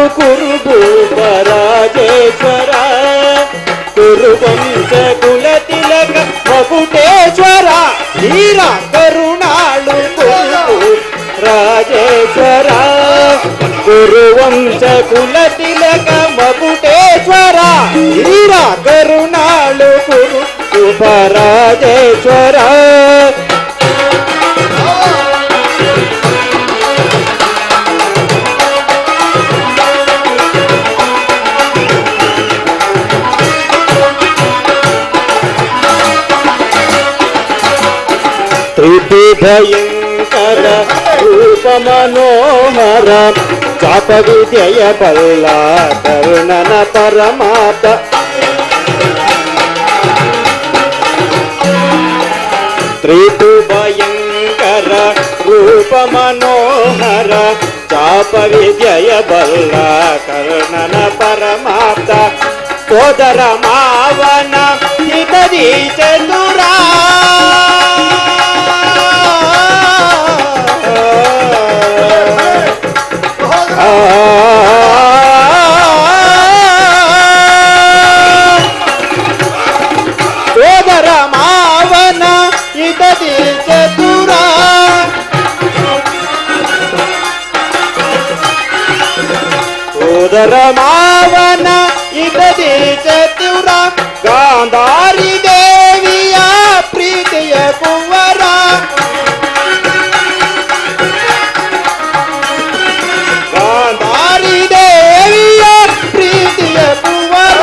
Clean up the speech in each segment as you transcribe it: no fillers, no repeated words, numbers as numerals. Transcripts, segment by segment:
ಕುರುಭೂಪರಾಜೇಶ್ವರ ಕುರುವಂಶ ಕುಲತಿಲಕ ಮಕುಟೇಶ್ವರ ಧೀರ ಕರುಣಾಳು ಕುರು ರಾಜೇಶ್ವರ ಕುರುವಂಶ ಕುಲತಿಲಕ ಮಕುಟೇಶ್ವರ ಧೀರ ಕರುಣಾಳು ಕುರು ಉಪರಾಜೇಶ್ವರ ತ್ರಿಭಯಂಕರ ರೂಪ ಮನೋಹರ ಚಾಪ ವಿದ್ಯೆಯ ಬಲ್ಲ ಕರ್ಣನ ಪರಮಾತ ತ್ರಿಭಯಂಕರ ರೂಪ ಮನೋಹರ ಚಾಪ ವಿದ್ಯೆಯ ಬಲ್ಲ ಕರ್ಣನ ಪರಮಾತ ಸೋದರ ಮಾವನ ಹಿತದಿ ಚತುರ ಸೋದರ ಮಾವನ ಹಿತದಿ ಚತುರ ಸೋದರ ಮಾವನ ಹಿತದಿ ಚತುರ ಗಾಂಧಾರಿ ದೇವಿಯ ಪ್ರೀತಿಯ ಕುವರ ಗಾಂಧಾರಿ ದೇವಿಯ ಪ್ರೀತಿಯ ಕುವರ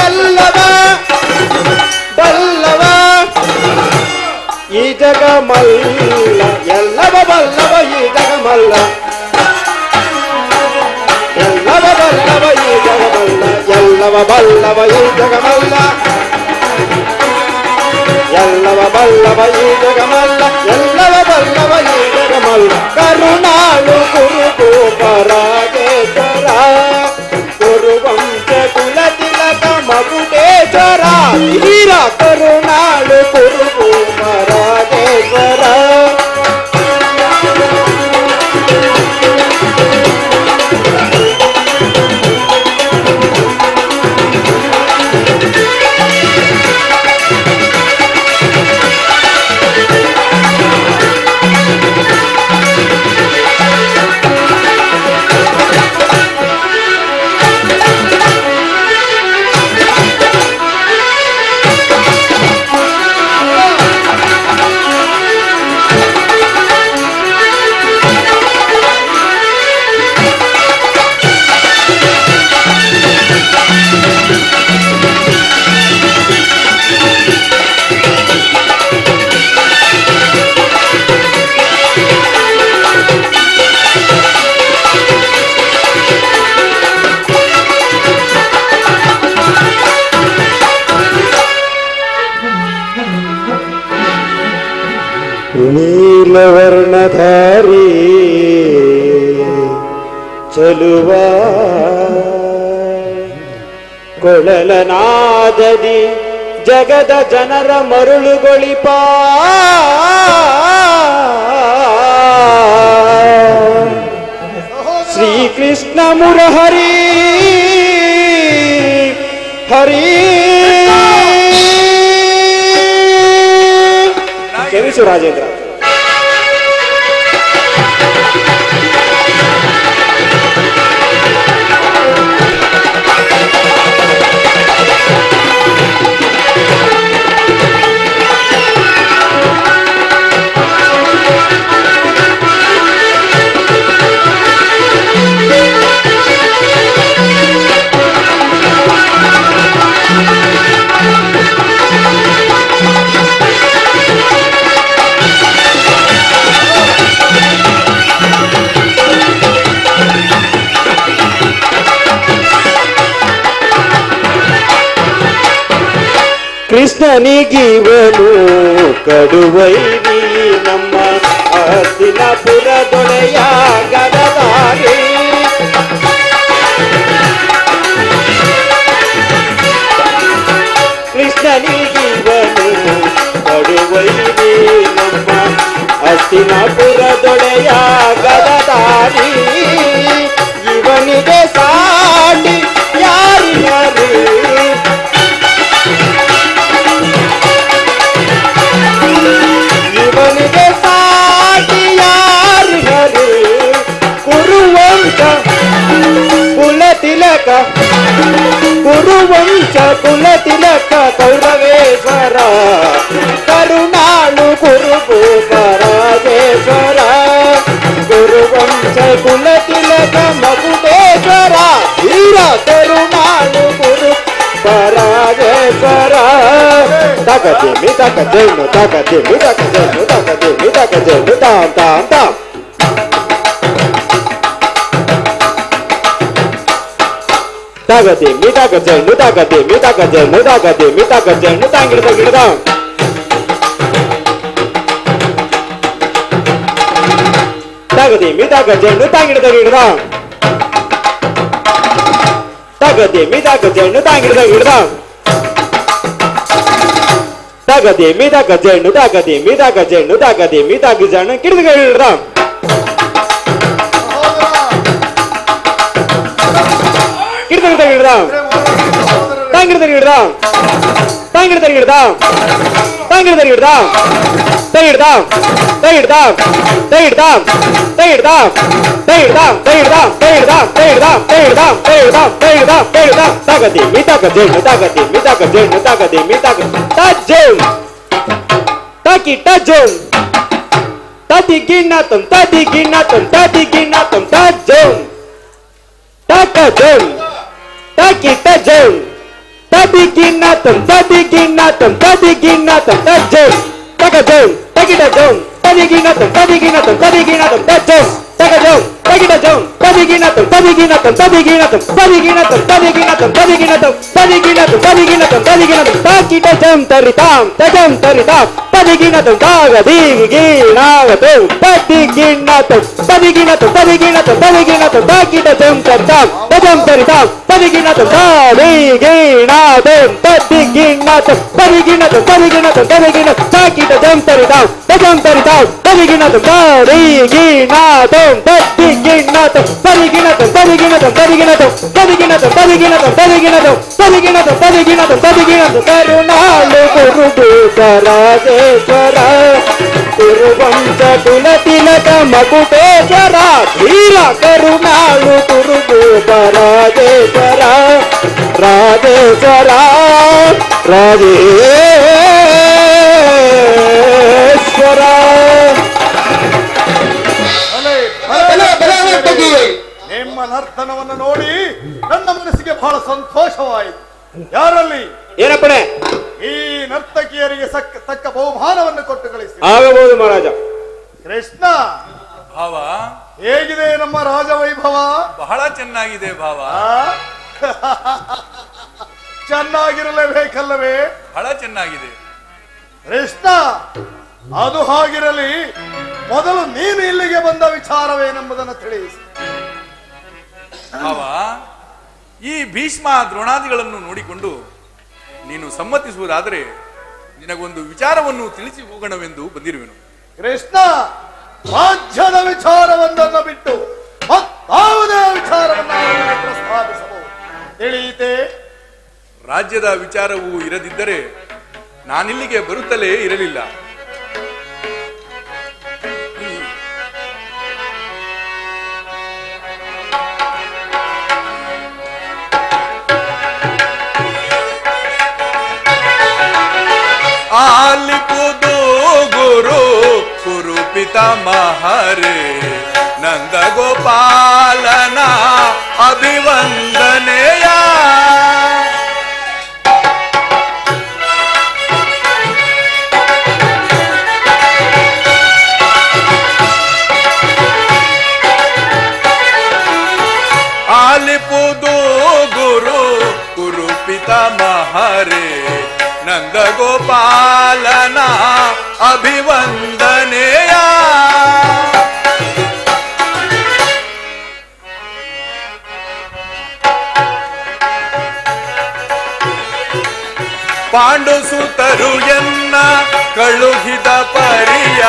ಎಲ್ಲವ ಬಲ್ಲವ ಈ ಜಗ ಮಲ್ಲ ಎಲ್ಲವ ಬಲ್ಲವ ಈ ಜಗ ಮಲ್ಲ ಎಲ್ಲವ ಬಲ್ಲವ ಈ ಜಗ ಮಲ್ಲ ಎಲ್ಲವ ಬಲ್ಲವ ಈ ಜಗ ಮಲ್ಲ ಎಲ್ಲವ ಬಲ್ಲವ ಈ ಜಗ ಮಲ್ಲ ಎಲ್ಲವ ಬಲ್ಲವ ಈ ಜಗ ಮಲ್ಲ ಕರುಣಾಳು ಕುರುಭೂಪರಾಜೇಶ್ವರ ಕುರುವಂಶ ಕುಲತಿಲಕ ಮಕುಟೇಶ್ವರ ಧೀರ ಕರುಣಾಳು ಕುರುಭೂಪರಾಜೇಶ್ವರ ನೀಲವರ್ಣಧಾರಿ ಚಲುವ ಕೊಳಲನಾದದಿ ಜಗದ ಜನರ ಮರುಳುಗೊಳಿಪ ಶ್ರೀಕೃಷ್ಣ ಮುರಹರಿ ಹರಿ ಕ್ಷಮಿಸು ರಾಜೇಂದ್ರ. ಕೃಷ್ಣನಿಗಿವನು ಕಡುವೈರಿ ನಮ್ಮ ಹಸ್ತಿನಾಪುರದೊಡೆಯ ಗದಧಾರಿ ಕೃಷ್ಣನಿಗಿವನು ಕಡುವೈರಿ ನಮ್ಮ ಹಸ್ತಿನಾಪುರದೊಡೆಯ ಗದಧಾರಿ ಇವನಿಗೆ ಸಾ ಕುರುವಂಶ ಕುಲ ತಿಲಕ ಕೌರವೇಶ್ವರ ಕರುಣಾಳು ಕುರುಭೂಪ ರಾಜೇಶ್ವರ ಕುರುವಂಶ ಕುಲ ತಿಲಕ ಮಗುಟೇಶ್ವರ ವೀರ ಕರುಣಾಳು ಕುರು ರಾಜೇಶ್ವರ ತಗತಿ ಮಿತಕ ಜೇನು ತಗತಿ ಮಿತಕ ಜೇನು ತಗತಿ ಮಿತಕ ಜೇನು ತಾಂ ತಾಂ ತಾಂ ತಗತಿ ಮಿತಕ ಜೇನು ತಗತಿ ಮಿತಕ ಜೇನು ತಗತಿ ಮಿತಕ ಜೇನು ತಾಂಗಿಡದ ಗಿಡದ ತಗತಿ ಮಿತಕ ಜೇನು ತಾಂಗಿಡದ ಗಿಡದ ತಗತಿ ಮಿತಕ ಜೇನು ತಾಂಗಿಡದ ಗಿಡದ ತಗತಿ ಮಿತಕ ಜೇನು ತಗತಿ ಮಿತಕ ಜೇನು ತಗತಿ ಮಿತಕ ಜೇನು ಗಿಡದ ಗಿಡದ ಗಿಡದ ಗಿಡದ ತಾಂಗಿಡದ ಗಿಡದ ತಾಂಗಿಡದ ಗಿಡದ ತಾಂಗಿಡದ ಗಿಡದ ತೈಡ್ದ ತೈಡ್ದ ತೈಡ್ದ ತೈಡ್ದ ತೈಡ್ದ ತೈಡ್ದ ತೈಡ್ದ ತೈಡ್ದ ತೈಡ್ದ ತೈಡ್ದ ತೈಡ್ದ ತೈಡ್ದ ತಗತಿ ಮಿತಕ ಜೇನು ತಗತಿ ಮಿತಕ ಜೇನು ತಗತಿ ಮಿತಕ ತಜ್ಜೇನ್ ತಕಿ ತಜ್ಜೇನ್ ತದಿ ಗಿನ್ನತಂ ತಜ್ಜೇನ್ ತಕಜೇನ್ ತಕಿ ತಜ್ಜೇನ್ ತದಿ ಗಿನ್ನತಂ ತಜ್ಜೇನ್ ತಕಜೇನ್ ತಗಿಡಜೇನ್ ತದಿಗಿನ್ನತಂ ತಜ್ಜೇನ್ ತಕಜೇನ್ ತಗಿಡಜೇನ್ ತದಿಗಿನ್ನತಂ ತಾಕಿಟಜಂ ತರಿತಾಂ ತಜಂ ತರಿತಾಂ ತದಿಗಿನ್ನತಂ ತಾಗದೀಗಿನಾಗತಂ ತದಿಗಿನ್ನತಂ ತಾಕಿಟಜಂ ತರಿತಾಂ ತಜಂ ತರಿತಾಂ ತದಿಗಿನ್ನತಂ ತಾಗದೀಗಿನಾಗತಂ ತದಿಗಿನ್ನತಂ ತಾಕಿಟಜಂ ತರಿತಾಂ ತಜಂ ತರಿತಾಂ ತದಿಗಿನ್ನತಂ ತಾಗದೀಗಿನಾಗತಂ ಕರುಣಾಳು ಕುರುಭೂಪ ರಾಜೇಶ್ವರ ಕುರುವಂಶ ಕುಲ ತಿಲಕ ಮಗುಟೇಶ್ವರ ವೀರ ಕರುಣಾಳು ಕುರುಭೂಪ ರಾಜೇಶ್ವರ ರಾಜೇಶ್ವರ ರಾಜೇಶ್ವರ ನಿಮ್ಮ ನರ್ತನವನ್ನು ನೋಡಿ ನನ್ನ ಮನಸ್ಸಿಗೆ ಬಹಳ ಸಂತೋಷವಾಯಿತು. ಯಾರಲ್ಲಿ ಏನಪ್ಪಣೆ ಈ ನರ್ತಕಿಯರಿಗೆ ತಕ್ಕ ಬಹುಮಾನವನ್ನು ಕೊಟ್ಟು ಕಳಿಸಿ ಆಗಬಹುದು ಮಹಾರಾಜ. ಕೃಷ್ಣ ಭಾವ ಹೇಗಿದೆ ನಮ್ಮ ರಾಜವೈಭವ? ಬಹಳ ಚೆನ್ನಾಗಿದೆ ಭಾವ. ಚೆನ್ನಾಗಿರಲೇಬೇಕಲ್ಲವೇ? ಬಹಳ ಚೆನ್ನಾಗಿದೆ ಕೃಷ್ಣ. ಅದು ಹಾಗಿರಲಿ, ಮೊದಲು ನೀನು ಇಲ್ಲಿಗೆ ಬಂದ ವಿಚಾರವೇನೆಂಬುದನ್ನು ತಿಳಿಸಿ. ಭಾವ, ಈ ಭೀಷ್ಮ ದ್ರೋಣಾದಿಗಳನ್ನು ನೋಡಿಕೊಂಡು ನೀನು ಸಮ್ಮತಿಸುವುದಾದರೆ ನಿನಗೊಂದು ವಿಚಾರವನ್ನು ತಿಳಿಸಿ ಹೋಗೋಣವೆಂದು ಬಂದಿರುವೆನು. ಕೃಷ್ಣ, ರಾಜ್ಯದ ವಿಚಾರವೊಂದನ್ನು ಬಿಟ್ಟು ಮತ್ತಾವುದೇ ವಿಚಾರವನ್ನು ಪ್ರಸ್ತಾಪಿಸಬಹುದು, ತಿಳಿಯಿತೆ? ರಾಜ್ಯದ ವಿಚಾರವು ಇರದಿದ್ದರೆ ನಾನಿಲ್ಲಿಗೆ ಬರುತ್ತಲೇ ಇರಲಿಲ್ಲ. ಆಲಿಪುದು ಗುರು ಕುರು ಪಿತಾಮಹರೇ ನಂದ ಗೋಪಾಲನ ಅಭಿವಂದನೆಯ ಆಲಿಪುದು ಗುರು ಕುರು ಪಿತಾಮಹರೇ ನಂದ ಗೋಪಾಲನ ಅಭಿವಂದನೆಯ ಪಾಂಡು ಸುತರು ಎನ್ನ ಕಳುಹಿದ ಪರಿಯ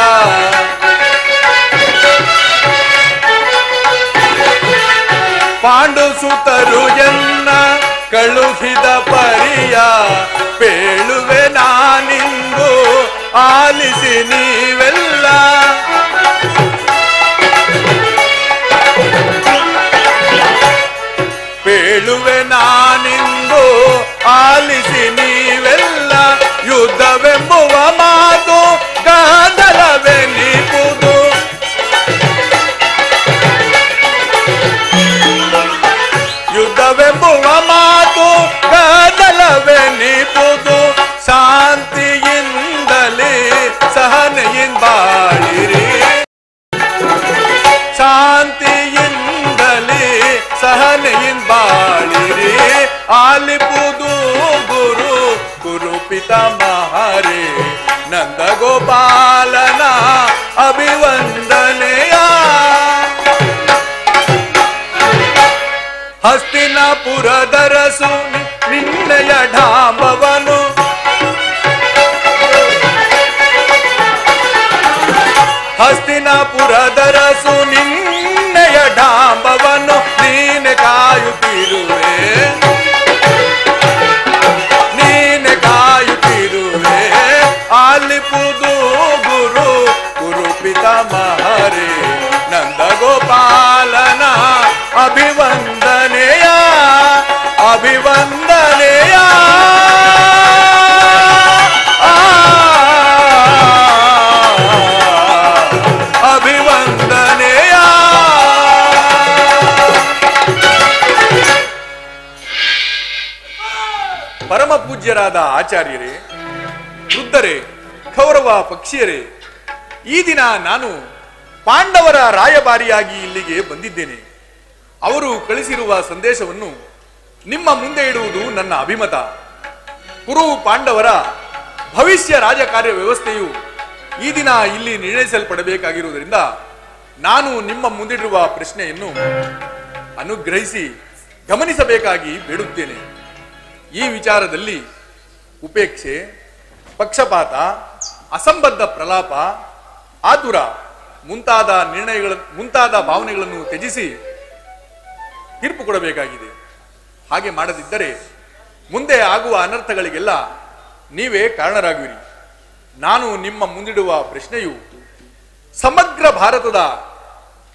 ಪಾಂಡು ಸುತರು ಎನ್ನ ಕಳುಹಿದ ಪರಿಯ ಪೇಳುವೆ ನಾನಿಂದು ಆಲಿಸಿ ನೀವೆಲ್ಲ. ಪೇಳುವೆ ನಾನಿಂದು ಬಾಳಿರಿ ಶಾಂತಿಯಿಂದಲೇ ಸಹನೆಯಿಂದ ಬಾಳಿರಿ ಆಲಿಪುದು ಗುರು ಕುರುಪಿತ ಮಹಾರೇ ನಂದ ಗೋಪಾಲನ ಅಭಿವಂದನೆಯ ಹಸ್ತಿನಾಪುರದರಸು ನಿನ್ನಯ ಢಾಂಬವನು ಹಸ್ತಿನಾಪುರದರಸು ನಿನ್ನಯ ಢಾಂಬವನು ನೀನೆ ಕಾಯುತ್ತಿರುವೆ ನೀನೆ ಕಾಯುತ್ತಿರುವೆ ಆಲಿಪುದು ಗುರು ಕುರುಪಿತ ಮಹಾರೇ ನಂದ ಗೋಪಾಲನ ಅಭಿವಂದನೆಯ ಅಭಿವಂದನೆಯ ಅಭಿವಂದನೆಯ ಪರಮ ಪೂಜ್ಯರಾದ ಆಚಾರ್ಯರೇ, ವೃದ್ಧರೇ, ಕೌರವ ಪಕ್ಷಿಯರೇ, ಈ ದಿನ ನಾನು ಪಾಂಡವರ ರಾಯಭಾರಿಯಾಗಿ ಇಲ್ಲಿಗೆ ಬಂದಿದ್ದೇನೆ. ಅವರು ಕಳಿಸಿರುವ ಸಂದೇಶವನ್ನು ನಿಮ್ಮ ಮುಂದೆ ಇಡುವುದು ನನ್ನ ಅಭಿಮತ. ಕುರು ಪಾಂಡವರ ಭವಿಷ್ಯ ರಾಜಕಾರ್ಯ ವ್ಯವಸ್ಥೆಯು ಈ ದಿನ ಇಲ್ಲಿ ನಿರ್ಣಯಿಸಲ್ಪಡಬೇಕಾಗಿರುವುದರಿಂದ ನಾನು ನಿಮ್ಮ ಮುಂದಿಡುವ ಪ್ರಶ್ನೆಯನ್ನು ಅನುಗ್ರಹಿಸಿ ಗಮನಿಸಬೇಕಾಗಿ ಬೇಡುತ್ತೇನೆ. ಈ ವಿಚಾರದಲ್ಲಿ ಉಪೇಕ್ಷೆ, ಪಕ್ಷಪಾತ, ಅಸಂಬದ್ಧ ಪ್ರಲಾಪ, ಆತುರ ಮುಂತಾದ ಭಾವನೆಗಳನ್ನು ತ್ಯಜಿಸಿ ತೀರ್ಪು ಕೊಡಬೇಕಾಗಿದೆ. ಹಾಗೆ ಮಾಡದಿದ್ದರೆ ಮುಂದೆ ಆಗುವ ಅನರ್ಥಗಳಿಗೆಲ್ಲ ನೀವೇ ಕಾರಣರಾಗುವಿರಿ. ನಾನು ನಿಮ್ಮ ಮುಂದಿಡುವ ಪ್ರಶ್ನೆಯು ಸಮಗ್ರ ಭಾರತದ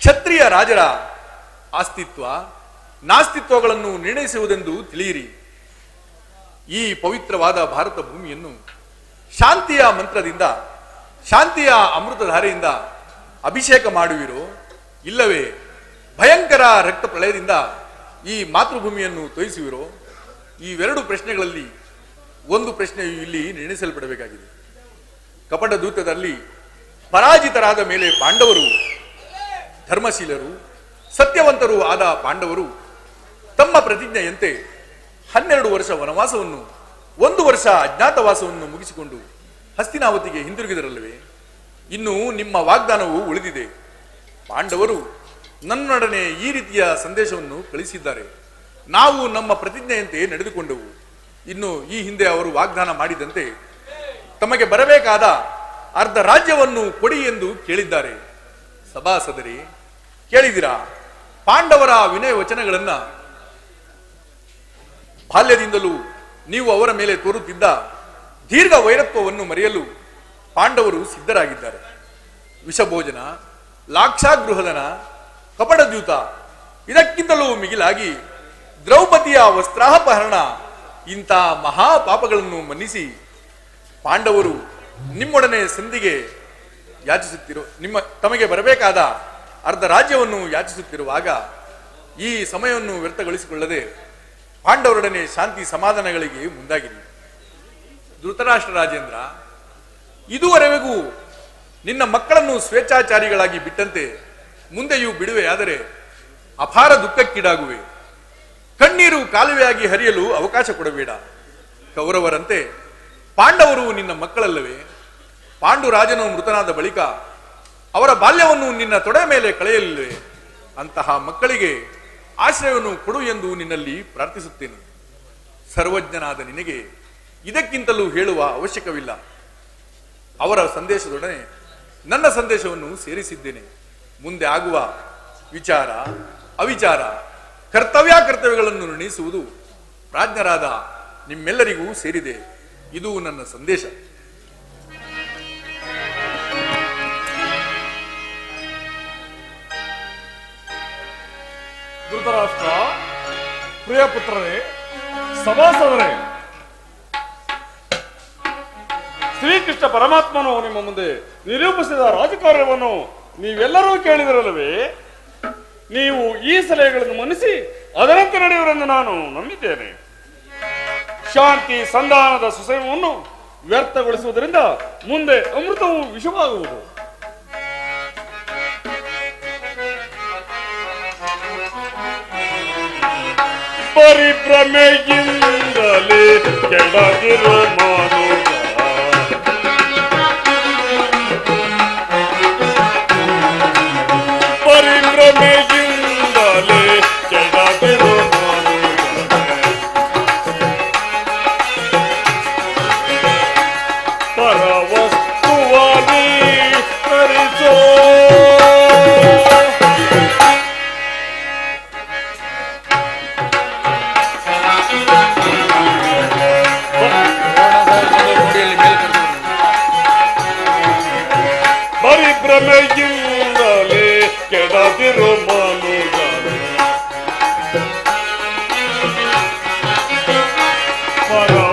ಕ್ಷತ್ರಿಯ ರಾಜರ ಅಸ್ತಿತ್ವ ನಾಸ್ತಿತ್ವಗಳನ್ನು ನಿರ್ಣಯಿಸುವುದೆಂದು ತಿಳಿಯಿರಿ. ಈ ಪವಿತ್ರವಾದ ಭಾರತ ಭೂಮಿಯನ್ನು ಶಾಂತಿಯ ಮಂತ್ರದಿಂದ, ಶಾಂತಿಯ ಅಮೃತಧಾರೆಯಿಂದ ಅಭಿಷೇಕ ಮಾಡುವಿರೋ, ಇಲ್ಲವೇ ಭಯಂಕರ ರಕ್ತ ಪ್ರಳಯದಿಂದ ಈ ಮಾತೃಭೂಮಿಯನ್ನು ತೋಯಿಸುವಿರೋ? ಇವೆರಡು ಪ್ರಶ್ನೆಗಳಲ್ಲಿ ಒಂದು ಪ್ರಶ್ನೆಯು ಇಲ್ಲಿ ನಿರ್ಣಯಿಸಲ್ಪಡಬೇಕಾಗಿದೆ. ಕಪಟ ದೂತದಲ್ಲಿ ಪರಾಜಿತರಾದ ಮೇಲೆ ಪಾಂಡವರು, ಧರ್ಮಶೀಲರು, ಸತ್ಯವಂತರು ಆದ ಪಾಂಡವರು ತಮ್ಮ ಪ್ರತಿಜ್ಞೆಯಂತೆ 12 ವರ್ಷ ವನವಾಸವನ್ನು, 1 ವರ್ಷ ಅಜ್ಞಾತವಾಸವನ್ನು ಮುಗಿಸಿಕೊಂಡು ಹಸ್ತಿನಾವತಿಗೆ ಹಿಂದಿರುಗಿದರಲ್ಲವೇ? ಇನ್ನು ನಿಮ್ಮ ವಾಗ್ದಾನವು ಉಳಿದಿದೆ. ಪಾಂಡವರು ನನ್ನೊಡನೆ ಈ ರೀತಿಯ ಸಂದೇಶವನ್ನು ಕಳಿಸಿದ್ದಾರೆ. ನಾವು ನಮ್ಮ ಪ್ರತಿಜ್ಞೆಯಂತೆ ನಡೆದುಕೊಂಡೆವು. ಇನ್ನು ಈ ಹಿಂದೆ ಅವರು ವಾಗ್ದಾನ ಮಾಡಿದಂತೆ ತಮಗೆ ಬರಬೇಕಾದ ಅರ್ಧ ರಾಜ್ಯವನ್ನು ಕೊಡಿ ಎಂದು ಕೇಳಿದ್ದಾರೆ. ಸಭಾಸದರೇ, ಕೇಳಿದಿರಾ? ಪಾಂಡವರ ವಿನಯ ವಚನಗಳನ್ನ, ಬಾಲ್ಯದಿಂದಲೂ ನೀವು ಅವರ ಮೇಲೆ ತೋರುತ್ತಿದ್ದ ದೀರ್ಘ ವೈರತ್ವವನ್ನು ಮರೆಯಲು ಪಾಂಡವರು ಸಿದ್ಧರಾಗಿದ್ದಾರೆ. ವಿಷಭೋಜನ, ಲಾಕ್ಷಾಗೃಹದನ, ಕಪಟದ್ಯೂತ, ಇದಕ್ಕಿಂತಲೂ ಮಿಗಿಲಾಗಿ ದ್ರೌಪದಿಯ ವಸ್ತ್ರಾಪಹರಣ ಇಂಥ ಮಹಾಪಾಪಗಳನ್ನು ಮನ್ನಿಸಿ ಪಾಂಡವರು ನಿಮ್ಮೊಡನೆ ಸಂಧಿಗೆ ತಮಗೆ ಬರಬೇಕಾದ ಅರ್ಧ ರಾಜ್ಯವನ್ನು ಯಾಚಿಸುತ್ತಿರುವಾಗ ಈ ಸಮಯವನ್ನು ವ್ಯರ್ಥಗೊಳಿಸಿಕೊಳ್ಳದೆ ಪಾಂಡವರೊಡನೆ ಶಾಂತಿ ಸಮಾಧಾನಗಳಿಗೆ ಮುಂದಾಗಿರಿ. ಧೃತರಾಷ್ಟ್ರ ರಾಜೇಂದ್ರ, ಇದುವರೆಗೂ ನಿನ್ನ ಮಕ್ಕಳನ್ನು ಸ್ವೇಚ್ಛಾಚಾರಿಗಳಾಗಿ ಬಿಟ್ಟಂತೆ ಮುಂದೆಯೂ ಬಿಡುವೆಯಾದರೆ ಅಪಾರ ದುಃಖಕ್ಕೀಡಾಗುವೆ. ಕಣ್ಣೀರು ಕಾಲುವೆಯಾಗಿ ಹರಿಯಲು ಅವಕಾಶ ಕೊಡಬೇಡ. ಕೌರವರಂತೆ ಪಾಂಡವರು ನಿನ್ನ ಮಕ್ಕಳಲ್ಲವೇ? ಪಾಂಡುರಾಜನು ಮೃತನಾದ ಬಳಿಕ ಅವರ ಬಾಲ್ಯವನ್ನು ನಿನ್ನ ತೊಡೆ ಮೇಲೆ ಕಳೆಯಲಿಲ್ಲವೇ? ಅಂತಹ ಮಕ್ಕಳಿಗೆ ಆಶ್ರಯವನ್ನು ಕೊಡು ಎಂದು ನಿನ್ನಲ್ಲಿ ಪ್ರಾರ್ಥಿಸುತ್ತೇನೆ. ಸರ್ವಜ್ಞನಾದ ನಿನಗೆ ಇದಕ್ಕಿಂತಲೂ ಹೇಳುವ ಅವಶ್ಯಕವಿಲ್ಲ. ಅವರ ಸಂದೇಶದೊಡನೆ ನನ್ನ ಸಂದೇಶವನ್ನು ಸೇರಿಸಿದ್ದೇನೆ. ಮುಂದೆ ಆಗುವ ವಿಚಾರ, ಅವಿಚಾರ, ಕರ್ತವ್ಯಗಳನ್ನು ನಿರ್ಣಯಿಸುವುದು ಪ್ರಾಜ್ಞರಾದ ನಿಮ್ಮೆಲ್ಲರಿಗೂ ಸೇರಿದೆ. ಇದು ನನ್ನ ಸಂದೇಶ. ಧೃತರಾಷ್ಟ್ರ, ಪ್ರಿಯ ಪುತ್ರರೇ, ಸಭಾಸದರೇ, ಶ್ರೀಕೃಷ್ಣ ಪರಮಾತ್ಮನು ನಿಮ್ಮ ಮುಂದೆ ನಿರೂಪಿಸಿದ ರಾಜಕಾರ್ಯವನ್ನು ನೀವೆಲ್ಲರೂ ಕೇಳಿದಿರಲ್ಲವೇ? ನೀವು ಈ ಸಲಹೆಗಳನ್ನು ಮನ್ನಿಸಿ ಅದರಂತೆ ನಡೆಯುವರೆಂದು ನಾನು ನಂಬಿದ್ದೇನೆ. ಶಾಂತಿ ಸಂಧಾನದ ಸುಸಂಯಮವನ್ನು ವ್ಯರ್ಥಗೊಳಿಸುವುದರಿಂದ ಮುಂದೆ ಅಮೃತವು ವಿಷವಾಗುವುದು. ಪರಿಭ್ರಮೆಯಿಂದಲೇ ಕೆಡದಿರೋ ಮಾನುಗ ಪರಿಭ್ರಮೆಯಿಂದಲೇ ಕೆಡದಿರೋ ಪರವಸ್ತುವಾಗಿ ತರಿಸೋ ಪರಿಭ್ರಮೆಯಿಂದಲೇ ಕೆಡದಿರೋ ಮಾನುಗ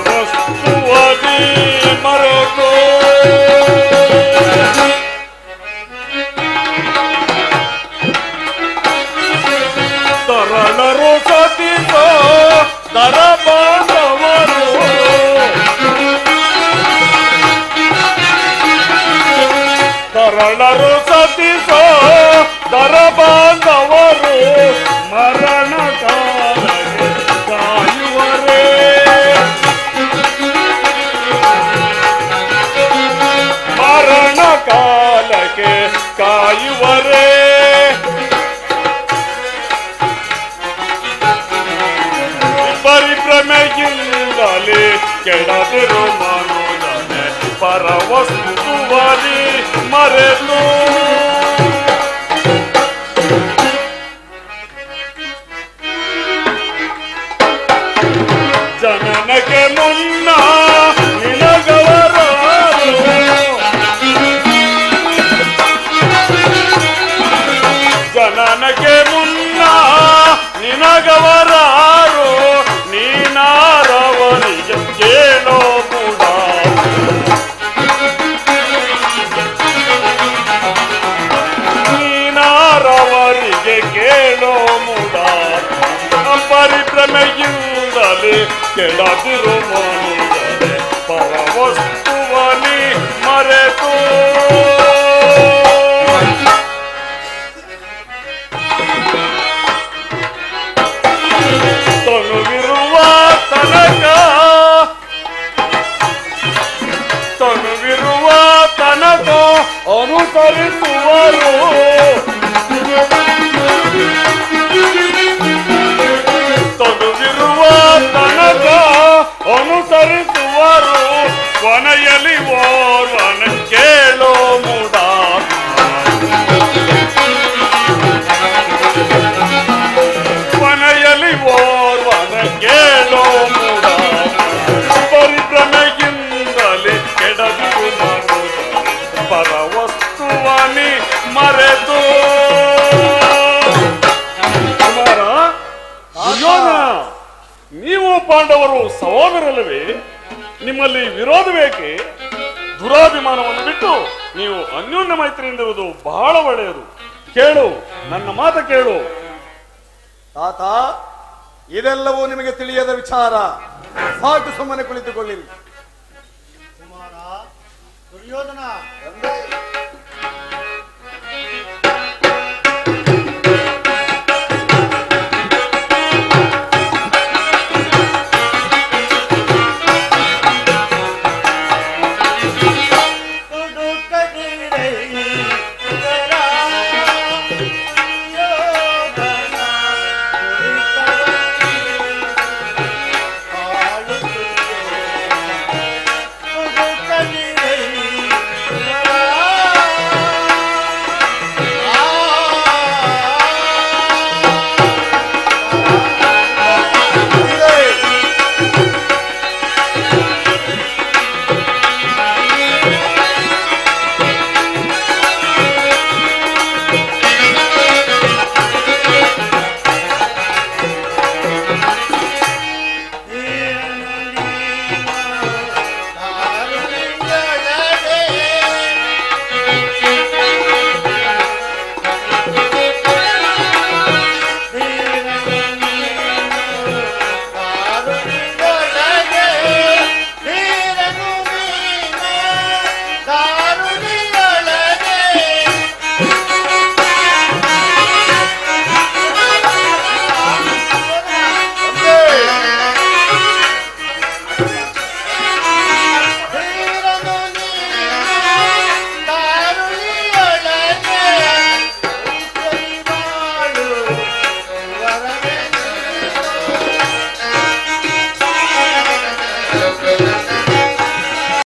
ಪರವಸ್ತುವಾಗಿ ಮರೆತೋ ತರಣರು ಸತಿಸೋ ದರ ಬಾಂಧವರು ತರಣರು ಸತಿಸೋ ದರ ಬಾಂಧವರು ಮರಣ ಕಾಲಕ್ಕೆ ಕಾಯುವರೇ ಮರಣ ಕಾಲಕ್ಕೆ ಕಾಯುವರೇ ಪರಿಭ್ರಮೆಯಿಂದಲೇ ಕೆಡದಿರೋ ಮಾನುಗನೆ ಪರವಸ್ತುವಾಗಿ ಮರೆತು ಜನನಕ್ಕೆ ಮುನ್ನ ನಿನಗವರಾರು ಜನನಕ್ಕೆ ಮುನ್ನ ನಿನಗವರಾರು ನೀನಾರವನಿಗೆ ಕೇಳೋ ಕೂಡ ನೀನಾರವರಿಗೆ ಕೇಳೋ ಮುಡ ಪರಿಭ್ರಮೆಯಿಂದಲೇ ಕೆಡದಿರೋ ಮಾನುಗನೆ ಪರವಸ್ತುವನಿ ಮರೆತು ತನುವಿರುವ ತನಕ ತನುವಿರುವ ತನಕ ಅನುಸರಿಸುವರು ತನುವಿರುವ ತನಕ ಅನುಸರಿಸುವರು ಕೊನೆಯಲ್ಲಿ ಓರ್ವನ ಕೇಳೋ ಮೂಡ ಕೊನೆಯಲ್ಲಿ ಓರ್ವನ ಕೇಳೋ ಮೂಡ ಪರಿಭ್ರಮೆಯಿಂದಲೇ ಕೆಡದಿರು ಪರವಸ್ತುವನಿ ಮರೆತು ಕುಮಾರ ದುರ್ಯೋಧನ, ನೀವು ಪಾಂಡವರು ಸಹೋದರಲ್ಲವೇ? ನಿಮ್ಮಲ್ಲಿ ವಿರೋಧ ಬೇಕೆ? ದುರಾಭಿಮಾನವನ್ನು ಬಿಟ್ಟು ನೀವು ಅನ್ಯೋನ್ಯ ಮೈತ್ರಿಯಿಂದಿರುವುದು ಬಹಳ ಒಳ್ಳೆಯದು. ಕೇಳು, ನನ್ನ ಮಾತು ಕೇಳು. ತಾತ, ಇದೆಲ್ಲವೂ ನಿಮಗೆ ತಿಳಿಯದ ವಿಚಾರ. ಸಾಕು, ಸುಮ್ಮನೆ ಕುಳಿತುಕೊಳ್ಳಿರಿ. ಕುಮಾರ ದುರ್ಯೋಧನ